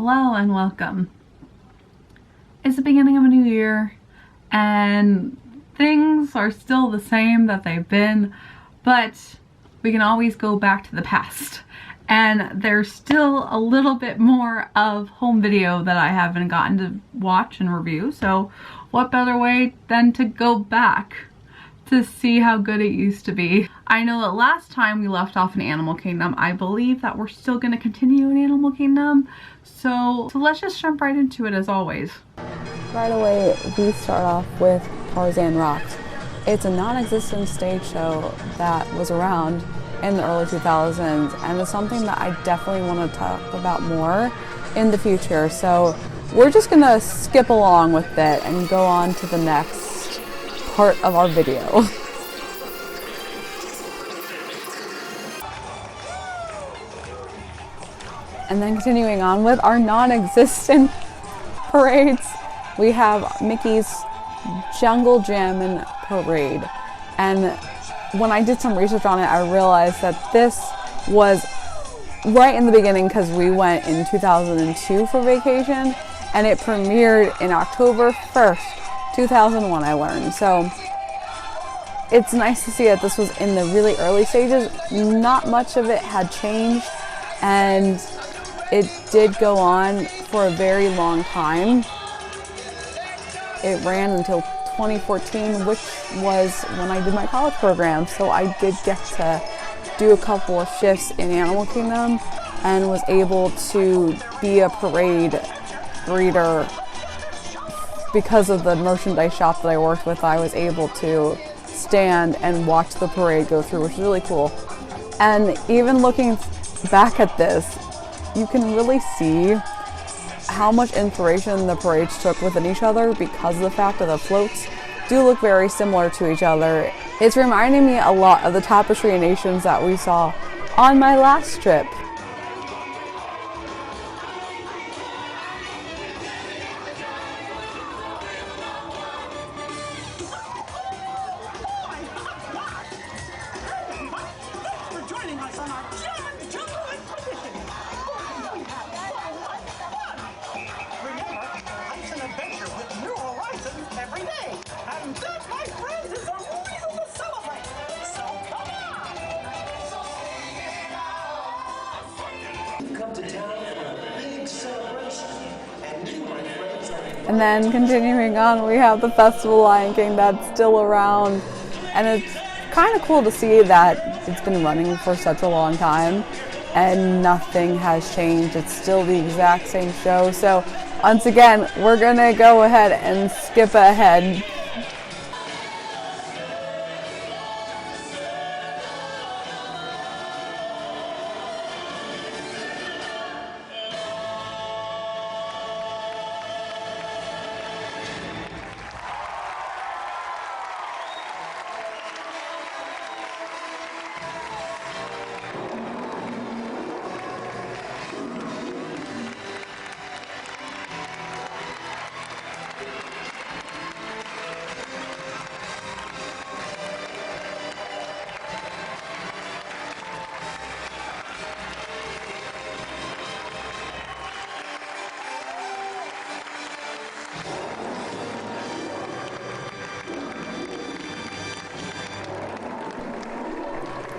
Hello and welcome. It's the beginning of a new year and things are still the same that they've been, but we can always go back to the past. And there's still a little bit more of home video that I haven't gotten to watch and review, so what better way than to go back to see how good it used to be. I know that last time we left off in Animal Kingdom, I believe that we're still going to continue in Animal Kingdom, so let's just jump right into it as always. Right away, we start off with Tarzan Rocks. It's a non-existent stage show that was around in the early 2000s, and it's something that I definitely want to talk about more in the future, so we're just going to skip along with it and go on to the next part of our video. And then continuing on with our non-existent parades, we have Mickey's Jungle Jammin' Parade. And when I did some research on it, I realized that this was right in the beginning because we went in 2002 for vacation, and it premiered in October 1st, 2001, I learned. So it's nice to see that this was in the really early stages. Not much of it had changed, and it did go on for a very long time. It ran until 2014, which was when I did my college program, so I did get to do a couple of shifts in Animal Kingdom and was able to be a parade greeter. Because of the merchandise shop that I worked with, I was able to stand and watch the parade go through, which is really cool. And even looking back at this, you can really see how much inspiration the parades took within each other because of the fact that the floats do look very similar to each other. It's reminding me a lot of the Tapestry Nations that we saw on my last trip. And then continuing on, we have the Festival Lion King that's still around, and it's kind of cool to see that it's been running for such a long time and nothing has changed. It's still the exact same show. So once again, we're gonna go ahead and skip ahead.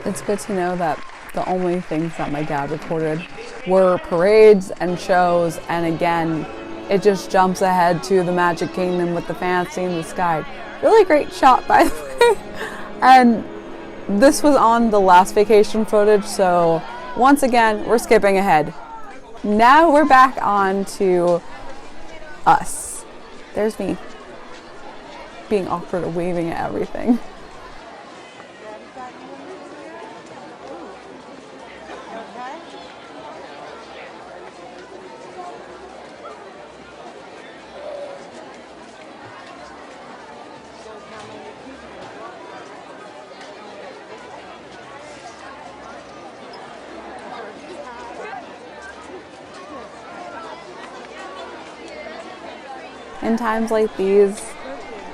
It's good to know that the only things that my dad recorded were parades and shows, and again, it just jumps ahead to the Magic Kingdom with the fancy in the sky. Really great shot, by the way. And this was on the last vacation footage, so once again, we're skipping ahead. Now we're back on to us. There's me being awkward and waving at everything. In times like these,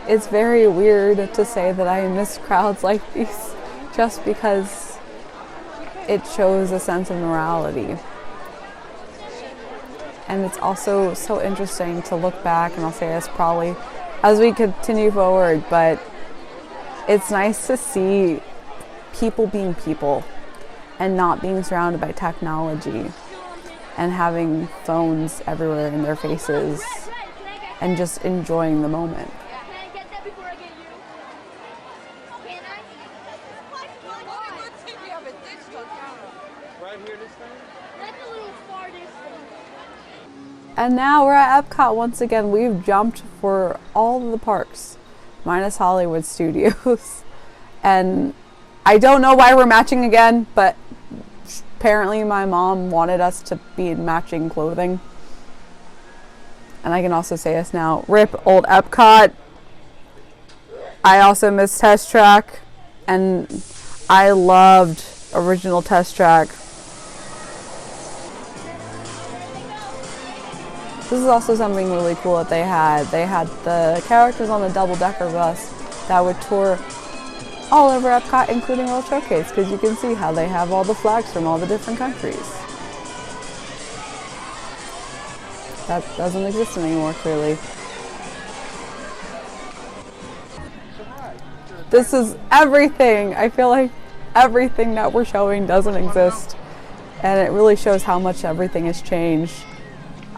it's very weird to say that I miss crowds like these just because it shows a sense of morality. And it's also so interesting to look back, and I'll say this probably as we continue forward, but it's nice to see people being people and not being surrounded by technology and having phones everywhere in their faces and just enjoying the moment. And now we're at Epcot once again. We've jumped for all of the parks, minus Hollywood Studios. And I don't know why we're matching again, but apparently my mom wanted us to be in matching clothing. And I can also say this now, rip old Epcot. I also miss Test Track, and I loved original Test Track. This is also something really cool that they had. They had the characters on the double-decker bus that would tour all over Epcot, including World Showcase, because you can see how they have all the flags from all the different countries. That doesn't exist anymore, clearly. This is everything. I feel like everything that we're showing doesn't exist, and it really shows how much everything has changed.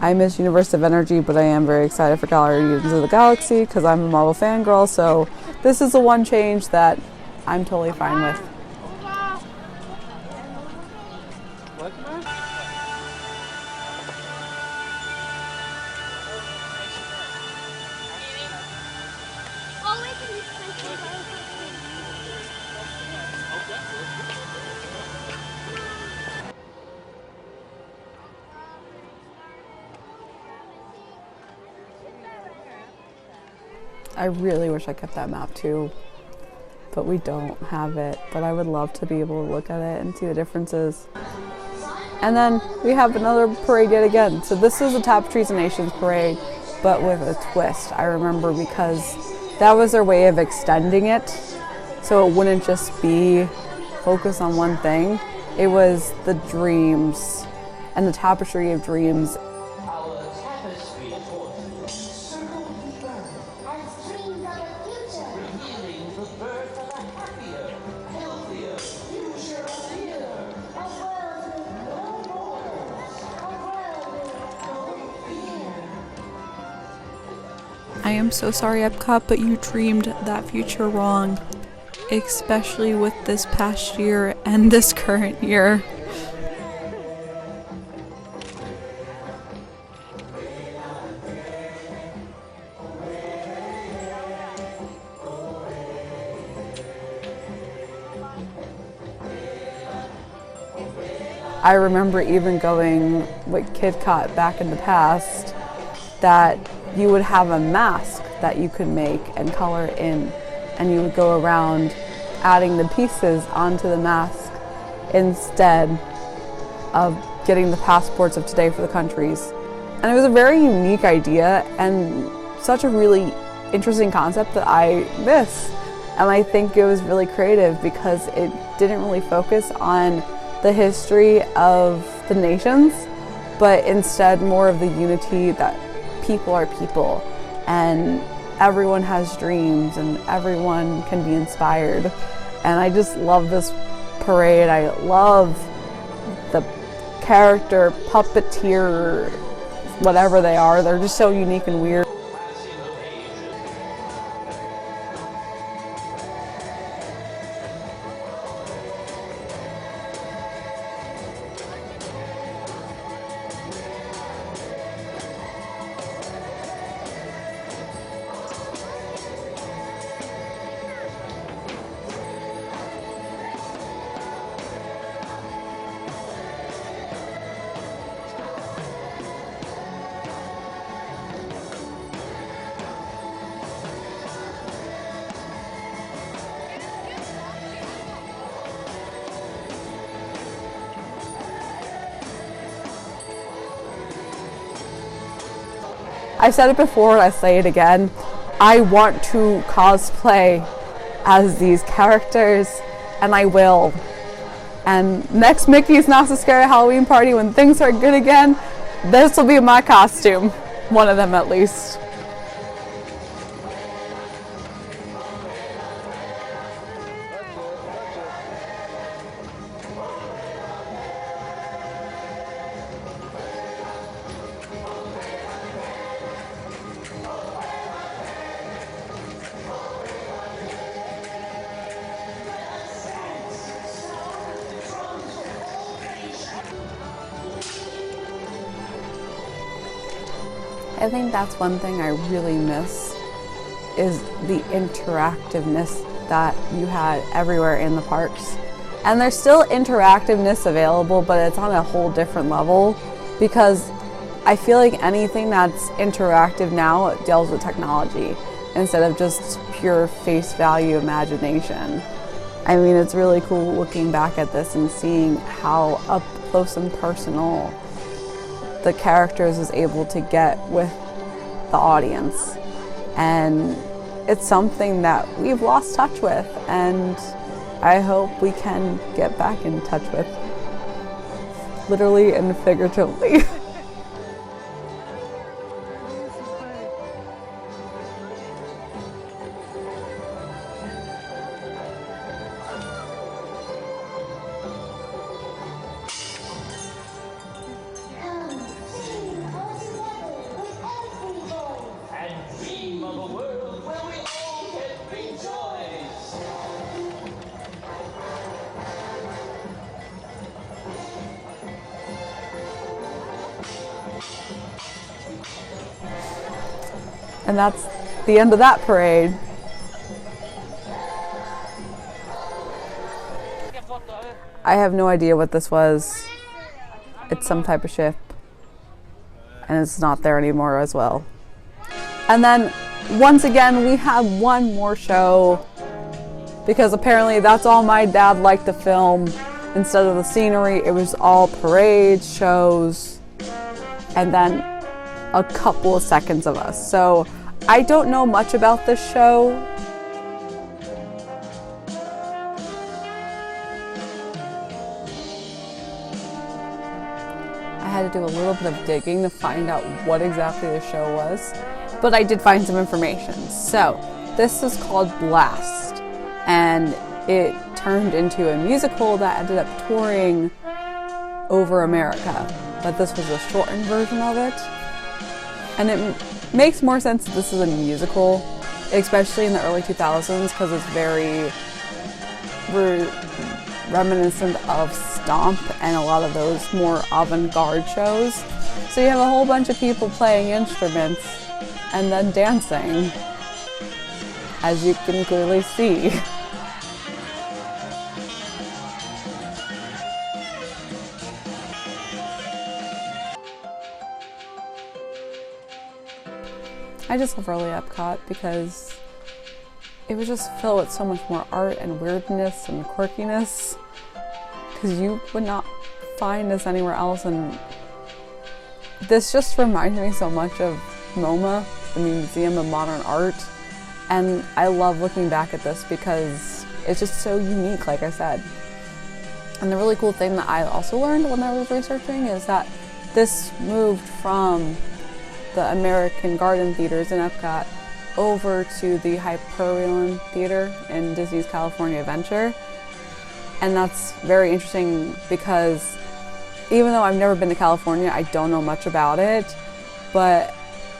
I miss Universe of Energy, but I am very excited for Guardians of the Galaxy because I'm a Marvel fangirl, so this is the one change that I'm totally fine with. I really wish I kept that map too, but we don't have it. But I would love to be able to look at it and see the differences. And then we have another parade yet again. So this is the Tapestries and Nations parade, but with a twist. I remember because that was their way of extending it, so it wouldn't just be focused on one thing. It was the dreams and the tapestry of dreams. I am so sorry, Epcot, but you dreamed that future wrong, especially with this past year and this current year. I remember even going with KidCot back in the past that you would have a mask that you could make and color in, and you would go around adding the pieces onto the mask instead of getting the passports of today for the countries. And it was a very unique idea and such a really interesting concept that I miss. And I think it was really creative because it didn't really focus on the history of the nations, but instead more of the unity that people are people and everyone has dreams and everyone can be inspired. And I just love this parade. I love the character, puppeteer, whatever they are. They're just so unique and weird. I've said it before and I say it again. I want to cosplay as these characters, and I will. And next Mickey's Not So Scary Halloween party, when things are good again, This will be my costume. One of them at least. I think that's one thing I really miss is the interactiveness that you had everywhere in the parks. And there's still interactiveness available, but it's on a whole different level because I feel like anything that's interactive now deals with technology instead of just pure face value imagination. I mean, it's really cool looking back at this and seeing how up close and personal the characters was able to get with the audience. And it's something that we've lost touch with, and I hope we can get back in touch with, literally and figuratively. And that's the end of that parade. I have no idea what this was. It's some type of ship. And it's not there anymore as well. And then, once again, we have one more show. Because apparently that's all my dad liked to film. Instead of the scenery, it was all parades, shows, and then a couple of seconds of us. So I don't know much about this show. I had to do a little bit of digging to find out what exactly the show was, but I did find some information. So this is called Blast, and it turned into a musical that ended up touring over America, but this was a shortened version of it. And it makes more sense that this is a musical, especially in the early 2000s, because it's very reminiscent of Stomp and a lot of those more avant-garde shows. So you have a whole bunch of people playing instruments and then dancing, as you can clearly see. I just love early Epcot because it was just filled with so much more art and weirdness and quirkiness, because you would not find this anywhere else. And this just reminds me so much of MoMA, the Museum of Modern Art, and I love looking back at this because it's just so unique, like I said. And the really cool thing that I also learned when I was researching is that this moved from the American Garden Theaters in Epcot over to the Hyperion Theater in Disney's California Adventure. And that's very interesting because even though I've never been to California, I don't know much about it. But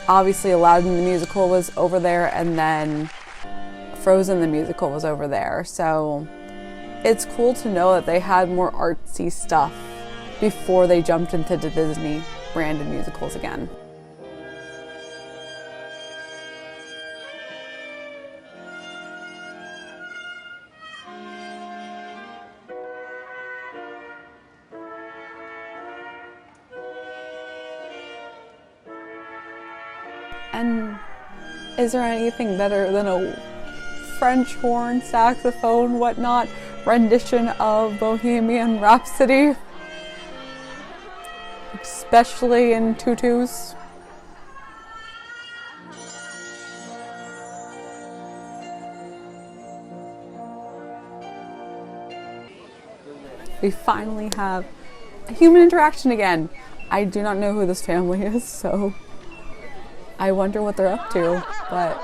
obviously Aladdin the musical was over there, and then Frozen the musical was over there. So it's cool to know that they had more artsy stuff before they jumped into the Disney branded musicals again. And is there anything better than a French horn, saxophone, whatnot rendition of Bohemian Rhapsody? Especially in tutus. We finally have a human interaction again. I do not know who this family is, so I wonder what they're up to. But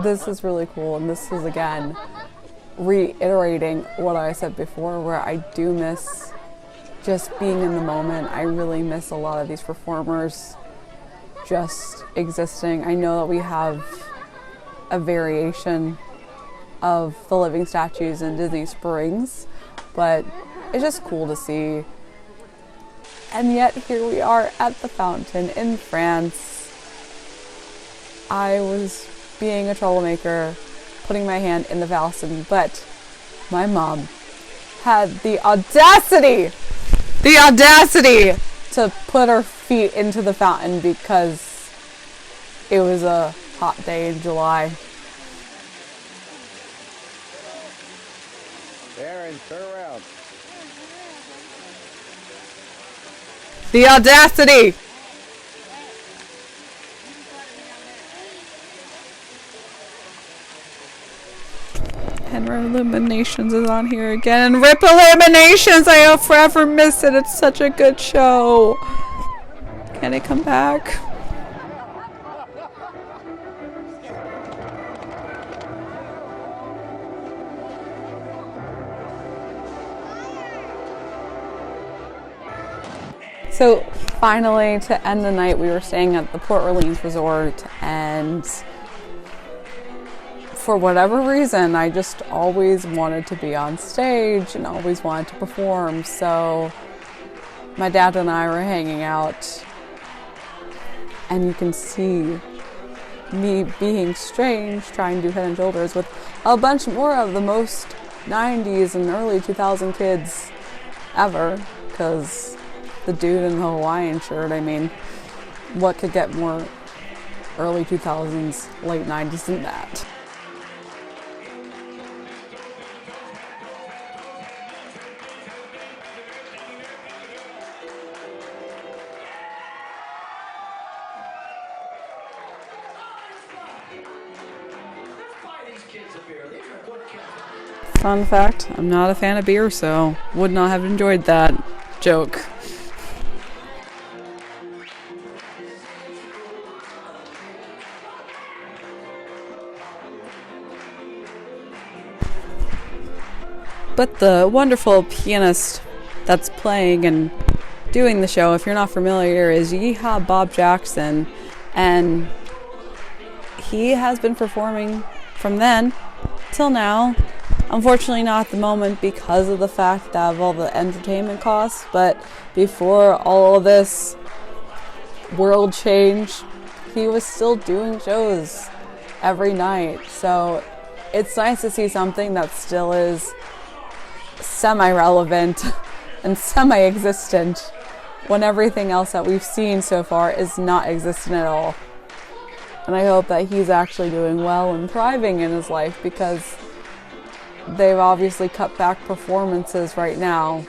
this is really cool, and this is, again, reiterating what I said before, where I do miss just being in the moment. I really miss a lot of these performers just existing. I know that we have a variation of the living statues in Disney Springs, but it's just cool to see. And yet here we are at the fountain in France. I was being a troublemaker, putting my hand in the fountain, but my mom had the audacity to put her feet into the fountain because it was a hot day in July. There and turn around. The audacity! And Illuminations is on here again. And Rip Illuminations! I will forever miss it. It's such a good show. Can it come back? So finally, to end the night, we were staying at the Port Orleans Resort, and for whatever reason, I just always wanted to be on stage and always wanted to perform. So my dad and I were hanging out, and you can see me being strange, trying to do Head and Shoulders with a bunch more of the most 90s and early 2000 kids ever, because the dude in the Hawaiian shirt, I mean, what could get more early 2000s, late 90s than that? Fun fact, I'm not a fan of beer, so would not have enjoyed that joke. But the wonderful pianist that's playing and doing the show, if you're not familiar, is Yeehaw Bob Jackson, and he has been performing from then till now. Unfortunately not at the moment because of the fact that of all the entertainment costs, but before all of this world change, he was still doing shows every night. So it's nice to see something that still is semi-relevant and semi-existent when everything else that we've seen so far is not existent at all. And I hope that he's actually doing well and thriving in his life, because they've obviously cut back performances right now.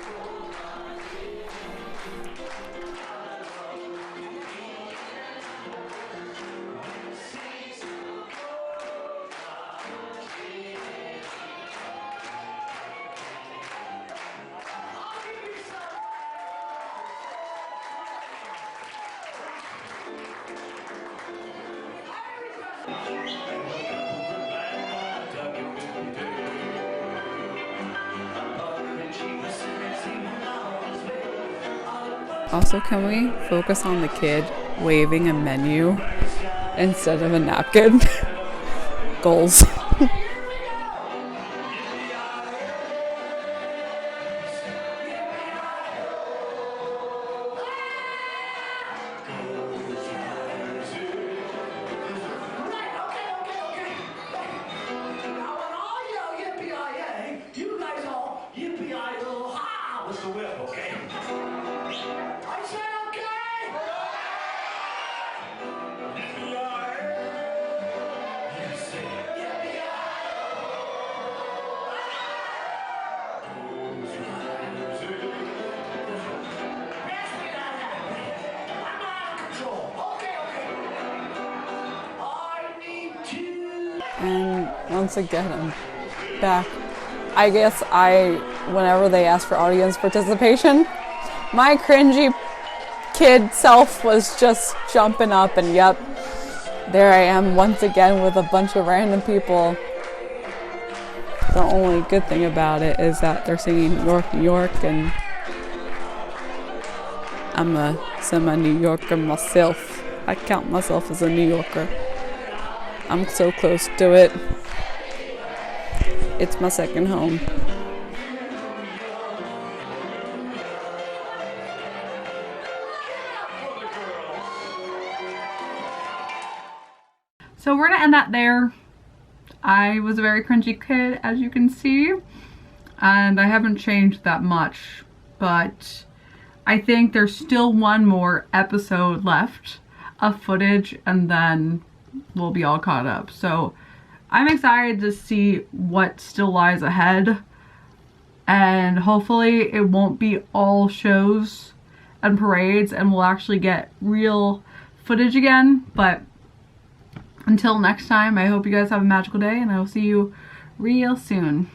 Also, can we focus on the kid waving a menu instead of a napkin? Goals. And once again, I'm back. I guess whenever they ask for audience participation, my cringy kid self was just jumping up, and yep, there I am once again with a bunch of random people. The only good thing about it is that they're singing New York, New York, and I'm a semi-New Yorker myself. I count myself as a New Yorker. I'm so close to it. It's my second home. So we're gonna end that there. I was a very cringy kid, as you can see, and I haven't changed that much, but I think there's still one more episode left of footage, and then we'll be all caught up. So I'm excited to see what still lies ahead, and hopefully it won't be all shows and parades and we'll actually get real footage again. But until next time, I hope you guys have a magical day, and I will see you real soon.